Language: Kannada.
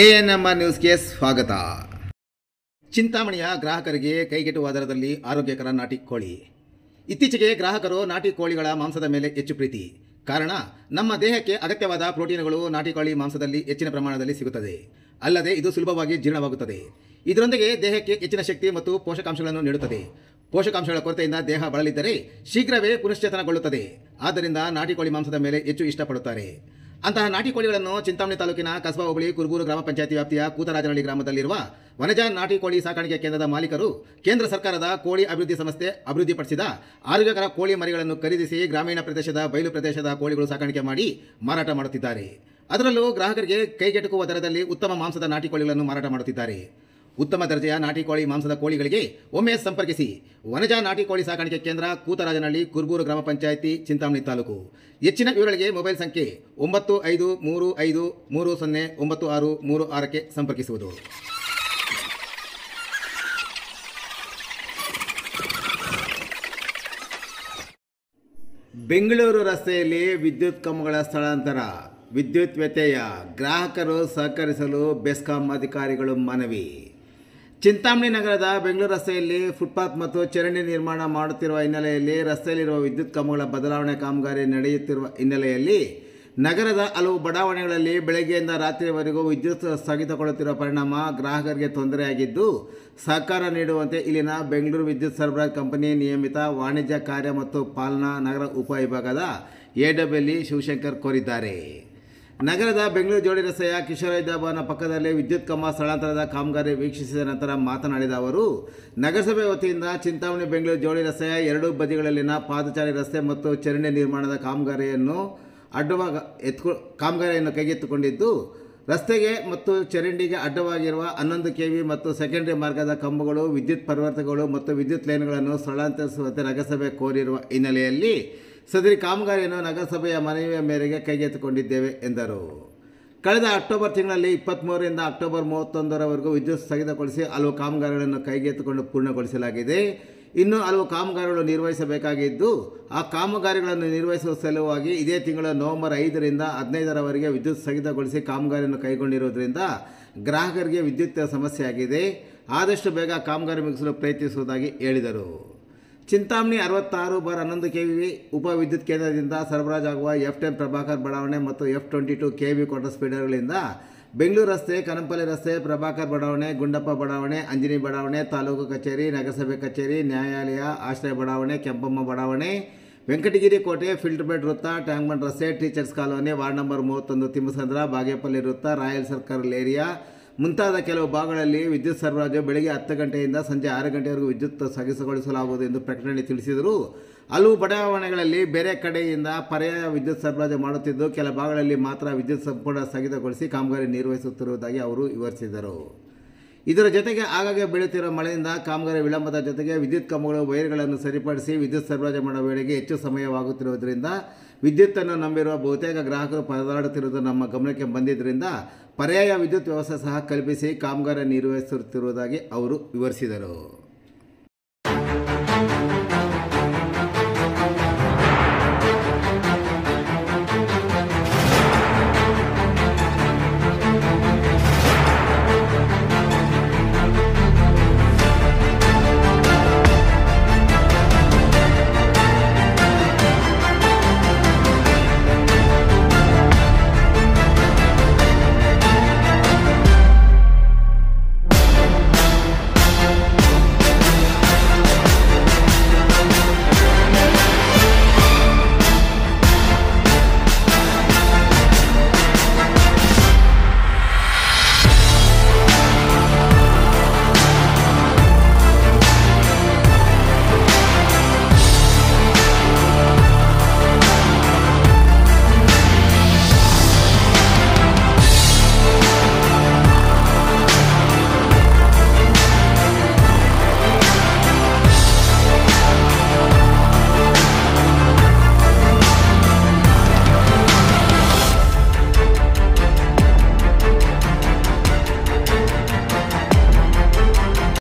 ಎಎನ್ಎಂಆರ್ ನ್ಯೂಸ್ಗೆ ಸ್ವಾಗತ. ಚಿಂತಾಮಣಿಯ ಗ್ರಾಹಕರಿಗೆ ಕೈಗೆಟುವ ದರದಲ್ಲಿ ಆರೋಗ್ಯಕರ ನಾಟಿ ಕೋಳಿ. ಇತ್ತೀಚೆಗೆ ಗ್ರಾಹಕರು ನಾಟಿ ಕೋಳಿಗಳ ಮಾಂಸದ ಮೇಲೆ ಹೆಚ್ಚು ಪ್ರೀತಿ. ಕಾರಣ, ನಮ್ಮ ದೇಹಕ್ಕೆ ಅಗತ್ಯವಾದ ಪ್ರೋಟೀನ್ಗಳು ನಾಟಿ ಕೋಳಿ ಮಾಂಸದಲ್ಲಿ ಹೆಚ್ಚಿನ ಪ್ರಮಾಣದಲ್ಲಿ ಸಿಗುತ್ತದೆ. ಅಲ್ಲದೆ ಇದು ಸುಲಭವಾಗಿ ಜೀರ್ಣವಾಗುತ್ತದೆ. ಇದರೊಂದಿಗೆ ದೇಹಕ್ಕೆ ಹೆಚ್ಚಿನ ಶಕ್ತಿ ಮತ್ತು ಪೋಷಕಾಂಶಗಳನ್ನು ನೀಡುತ್ತದೆ. ಪೋಷಕಾಂಶಗಳ ಕೊರತೆಯಿಂದ ದೇಹ ಬಳಲಿದ್ದರೆ ಶೀಘ್ರವೇ ಪುನಶ್ಚೇತನಗೊಳ್ಳುತ್ತದೆ. ಆದ್ದರಿಂದ ನಾಟಿ ಕೋಳಿ ಮಾಂಸದ ಮೇಲೆ ಹೆಚ್ಚು ಇಷ್ಟಪಡುತ್ತಾರೆ. ಅಂತಹ ನಾಟಿ ಕೋಳಿಗಳನ್ನು ಚಿಂತಾಮಣಿ ತಾಲೂಕಿನ ಕಸಬಾ ಹೋಬಳಿ ಕುರುಬೂರು ಗ್ರಾಮ ಪಂಚಾಯತಿ ವ್ಯಾಪ್ತಿಯ ಕೂತರಾಜನಹಳ್ಳಿ ಗ್ರಾಮದಲ್ಲಿರುವ ವನಜ ನಾಟಿ ಕೋಳಿ ಸಾಕಾಣಿಕೆ ಕೇಂದ್ರದ ಮಾಲೀಕರು ಕೇಂದ್ರ ಸರ್ಕಾರದ ಕೋಳಿ ಅಭಿವೃದ್ಧಿ ಸಂಸ್ಥೆ ಅಭಿವೃದ್ಧಿಪಡಿಸಿದ ಆರೋಗ್ಯಕರ ಕೋಳಿ ಮರಿಗಳನ್ನು ಖರೀದಿಸಿ ಗ್ರಾಮೀಣ ಪ್ರದೇಶದ ಬಯಲು ಪ್ರದೇಶದ ಕೋಳಿಗಳು ಸಾಕಾಣಿಕೆ ಮಾಡಿ ಮಾರಾಟ ಮಾಡುತ್ತಿದ್ದಾರೆ. ಅದರಲ್ಲೂ ಗ್ರಾಹಕರಿಗೆ ಕೈಗೆಟುಕುವ ದರದಲ್ಲಿ ಉತ್ತಮ ಮಾಂಸದ ನಾಟಿ ಕೋಳಿಗಳನ್ನು ಮಾರಾಟ ಮಾಡುತ್ತಿದ್ದಾರೆ. ಉತ್ತಮ ದರ್ಜೆಯ ನಾಟಿ ಕೋಳಿ ಮಾಂಸದ ಕೋಳಿಗಳಿಗೆ ಒಮ್ಮೆ ಸಂಪರ್ಕಿಸಿ. ವನಜ ನಾಟಿ ಕೋಳಿ ಸಾಕಾಣಿಕೆ ಕೇಂದ್ರ, ಕೂತರಾಜನಹಳ್ಳಿ, ಕುರುಬೂರು ಗ್ರಾಮ ಪಂಚಾಯತಿ, ಚಿಂತಾಮಣಿ ತಾಲೂಕು. ಹೆಚ್ಚಿನ ವಿವರಗಳಿಗೆ ಮೊಬೈಲ್ ಸಂಖ್ಯೆ 9535309636ಕ್ಕೆ ಸಂಪರ್ಕಿಸುವುದು. ಬೆಂಗಳೂರು ರಸ್ತೆಯಲ್ಲಿ ವಿದ್ಯುತ್ ಕಂಬಗಳ ಸ್ಥಳಾಂತರ, ವಿದ್ಯುತ್ ವ್ಯತ್ಯಯ, ಗ್ರಾಹಕರು ಸಹಕರಿಸಲು ಬೆಸ್ಕಾಂ ಅಧಿಕಾರಿಗಳು ಮನವಿ. ಚಿಂತಾಮಣಿ ನಗರದ ಬೆಂಗಳೂರು ರಸ್ತೆಯಲ್ಲಿ ಫುಟ್ಪಾತ್ ಮತ್ತು ಚರಂಡಿ ನಿರ್ಮಾಣ ಮಾಡುತ್ತಿರುವ ಹಿನ್ನೆಲೆಯಲ್ಲಿ ರಸ್ತೆಯಲ್ಲಿರುವ ವಿದ್ಯುತ್ ಕಂಬಗಳ ಬದಲಾವಣೆ ಕಾಮಗಾರಿ ನಡೆಯುತ್ತಿರುವ ಹಿನ್ನೆಲೆಯಲ್ಲಿ ನಗರದ ಹಲವು ಬಡಾವಣೆಗಳಲ್ಲಿ ಬೆಳಗ್ಗೆಯಿಂದ ರಾತ್ರಿಯವರೆಗೂ ವಿದ್ಯುತ್ ಸ್ಥಗಿತಗೊಳ್ಳುತ್ತಿರುವ ಪರಿಣಾಮ ಗ್ರಾಹಕರಿಗೆ ತೊಂದರೆಯಾಗಿದ್ದು, ಸಹಕಾರ ನೀಡುವಂತೆ ಇಲ್ಲಿನ ಬೆಂಗಳೂರು ವಿದ್ಯುತ್ ಸರಬರಾಜು ಕಂಪನಿ ನಿಯಮಿತ ವಾಣಿಜ್ಯ ಕಾರ್ಯ ಮತ್ತು ಪಾಲನಾ ನಗರ ಉಪವಿಭಾಗದ ಎಡಬ್ಲ್ಯೂ ಶಿವಶಂಕರ್ ಕೋರಿದ್ದಾರೆ. ನಗರದ ಬೆಂಗಳೂರು ಜೋಡಿ ರಸ್ತೆಯ ಕಿಶೋರವೈದ್ಯ ಭವನ ಪಕ್ಕದಲ್ಲಿ ವಿದ್ಯುತ್ ಕಂಬ ಸ್ಥಳಾಂತರದ ಕಾಮಗಾರಿ ವೀಕ್ಷಿಸಿದ ನಂತರ ಮಾತನಾಡಿದ ಅವರು, ನಗರಸಭೆ ವತಿಯಿಂದ ಚಿಂತಾಮಣಿ ಬೆಂಗಳೂರು ಜೋಡಿ ರಸ್ತೆಯ ಎರಡೂ ಬದಿಗಳಲ್ಲಿನ ಪಾದಚಾರಿ ರಸ್ತೆ ಮತ್ತು ಚರಂಡಿ ನಿರ್ಮಾಣದ ಕಾಮಗಾರಿಯನ್ನು ಕೈಗೆತ್ತಿಕೊಂಡಿದ್ದು, ರಸ್ತೆಗೆ ಮತ್ತು ಚರಂಡಿಗೆ ಅಡ್ಡವಾಗಿರುವ 11 kV ಮತ್ತು ಸೆಕೆಂಡರಿ ಮಾರ್ಗದ ಕಂಬಗಳು, ವಿದ್ಯುತ್ ಪರಿವರ್ತಕಗಳು ಮತ್ತು ವಿದ್ಯುತ್ ಲೈನ್ಗಳನ್ನು ಸ್ಥಳಾಂತರಿಸುವಂತೆ ನಗರಸಭೆ ಕೋರಿರುವ ಹಿನ್ನೆಲೆಯಲ್ಲಿ ಸದರಿ ಕಾಮಗಾರಿಯನ್ನು ನಗರಸಭೆಯ ಮನವಿಯ ಮೇರೆಗೆ ಕೈಗೆತ್ತಿಕೊಂಡಿದ್ದೇವೆ ಎಂದರು. ಕಳೆದ ಅಕ್ಟೋಬರ್ ತಿಂಗಳಲ್ಲಿ 23ರಿಂದ ಅಕ್ಟೋಬರ್ 31ರವರೆಗೂ ವಿದ್ಯುತ್ ಸ್ಥಗಿತಗೊಳಿಸಿ ಹಲವು ಕಾಮಗಾರಿಗಳನ್ನು ಕೈಗೆತ್ತಿಕೊಂಡು ಪೂರ್ಣಗೊಳಿಸಲಾಗಿದೆ. ಇನ್ನು ಹಲವು ಕಾಮಗಾರಿಗಳು ನಿರ್ವಹಿಸಬೇಕಾಗಿದ್ದು, ಆ ಕಾಮಗಾರಿಗಳನ್ನು ನಿರ್ವಹಿಸುವ ಸಲುವಾಗಿ ಇದೇ ತಿಂಗಳ ನವೆಂಬರ್ 5ರಿಂದ 15ರವರೆಗೆ ವಿದ್ಯುತ್ ಸ್ಥಗಿತಗೊಳಿಸಿ ಕಾಮಗಾರಿಯನ್ನು ಕೈಗೊಂಡಿರುವುದರಿಂದ ಗ್ರಾಹಕರಿಗೆ ವಿದ್ಯುತ್ ಸಮಸ್ಯೆಯಾಗಿದೆ. ಆದಷ್ಟು ಬೇಗ ಕಾಮಗಾರಿ ಮುಗಿಸಲು ಪ್ರಯತ್ನಿಸುವುದಾಗಿ ಹೇಳಿದರು. ಚಿಂತಾಮಣಿ 66/11 kV ಉಪ ವಿದ್ಯುತ್ ಕೇಂದ್ರದಿಂದ ಸರಬರಾಜಾಗುವ F10 ಪ್ರಭಾಕರ್ ಬಡಾವಣೆ ಮತ್ತು F22 kV ಕ್ವಾರ್ಟರ್ ಸ್ಪೀಡರ್ಗಳಿಂದ ಬೆಂಗಳೂರು ರಸ್ತೆ, ಕನಂಪಲ್ಲಿ ರಸ್ತೆ, ಪ್ರಭಾಕರ್ ಬಡಾವಣೆ, ಗುಂಡಪ್ಪ ಬಡಾವಣೆ, ಅಂಜನಿ ಬಡಾವಣೆ, ತಾಲೂಕು ಕಚೇರಿ, ನಗರಸಭೆ ಕಚೇರಿ, ನ್ಯಾಯಾಲಯ, ಆಶ್ರಯ ಬಡಾವಣೆ, ಕೆಂಪಮ್ಮ ಬಡಾವಣೆ, ವೆಂಕಟಗಿರಿ ಕೋಟೆ, ಫಿಲ್ಟರ್ ಬೆಡ್ ವೃತ್ತ, ಟ್ಯಾಂಕ್ಬಂಡ್ ರಸ್ತೆ, teachers colony, ward number 31 Thimmasandra, Bagepalli ವೃತ್ತ, ರಾಯಲ್ ಸರ್ಕಲ್ ಏರಿಯಾ ಮುಂತಾದ ಕೆಲವು ಭಾಗಗಳಲ್ಲಿ ವಿದ್ಯುತ್ ಸರಬರಾಜು ಬೆಳಗ್ಗೆ 10 ಗಂಟೆಯಿಂದ ಸಂಜೆ 6 ಗಂಟೆವರೆಗೂ ವಿದ್ಯುತ್ ಸ್ಥಗಿತಗೊಳಿಸಲಾಗುವುದು ಎಂದು ಪ್ರಕಟಣೆ ತಿಳಿಸಿದರು. ಹಲವು ಬಡಾವಣೆಗಳಲ್ಲಿ ಬೇರೆ ಕಡೆಯಿಂದ ಪರ್ಯಾಯ ವಿದ್ಯುತ್ ಸರಬರಾಜು ಮಾಡುತ್ತಿದ್ದು, ಕೆಲ ಭಾಗಗಳಲ್ಲಿ ಮಾತ್ರ ವಿದ್ಯುತ್ ಸಂಪೂರ್ಣ ಸ್ಥಗಿತಗೊಳಿಸಿ ಕಾಮಗಾರಿ ನಿರ್ವಹಿಸುತ್ತಿರುವುದಾಗಿ ಅವರು ವಿವರಿಸಿದರು. ಇದರ ಜೊತೆಗೆ ಆಗಾಗ್ಗೆ ಬೀಳುತ್ತಿರುವ ಮಳೆಯಿಂದ ಕಾಮಗಾರಿ ವಿಳಂಬದ ಜೊತೆಗೆ ವಿದ್ಯುತ್ ಕಂಬಗಳು, ವೈರ್ಗಳನ್ನು ಸರಿಪಡಿಸಿ ವಿದ್ಯುತ್ ಸರಬರಾಜು ಮಾಡುವ ವೇಳೆಗೆ ಹೆಚ್ಚು ಸಮಯವಾಗುತ್ತಿರುವುದರಿಂದ ವಿದ್ಯುತ್ತನ್ನು ನಂಬಿರುವ ಬಹುತೇಕ ಗ್ರಾಹಕರು ಪರದಾಡುತ್ತಿರುವುದು ನಮ್ಮ ಗಮನಕ್ಕೆ ಬಂದಿದ್ದರಿಂದ ಪರ್ಯಾಯ ವಿದ್ಯುತ್ ವ್ಯವಸ್ಥೆ ಸಹ ಕಲ್ಪಿಸಿ ಕಾಮಗಾರಿ ನಿರ್ವಹಿಸುತ್ತಿರುವುದಾಗಿ ಅವರು ವಿವರಿಸಿದರು.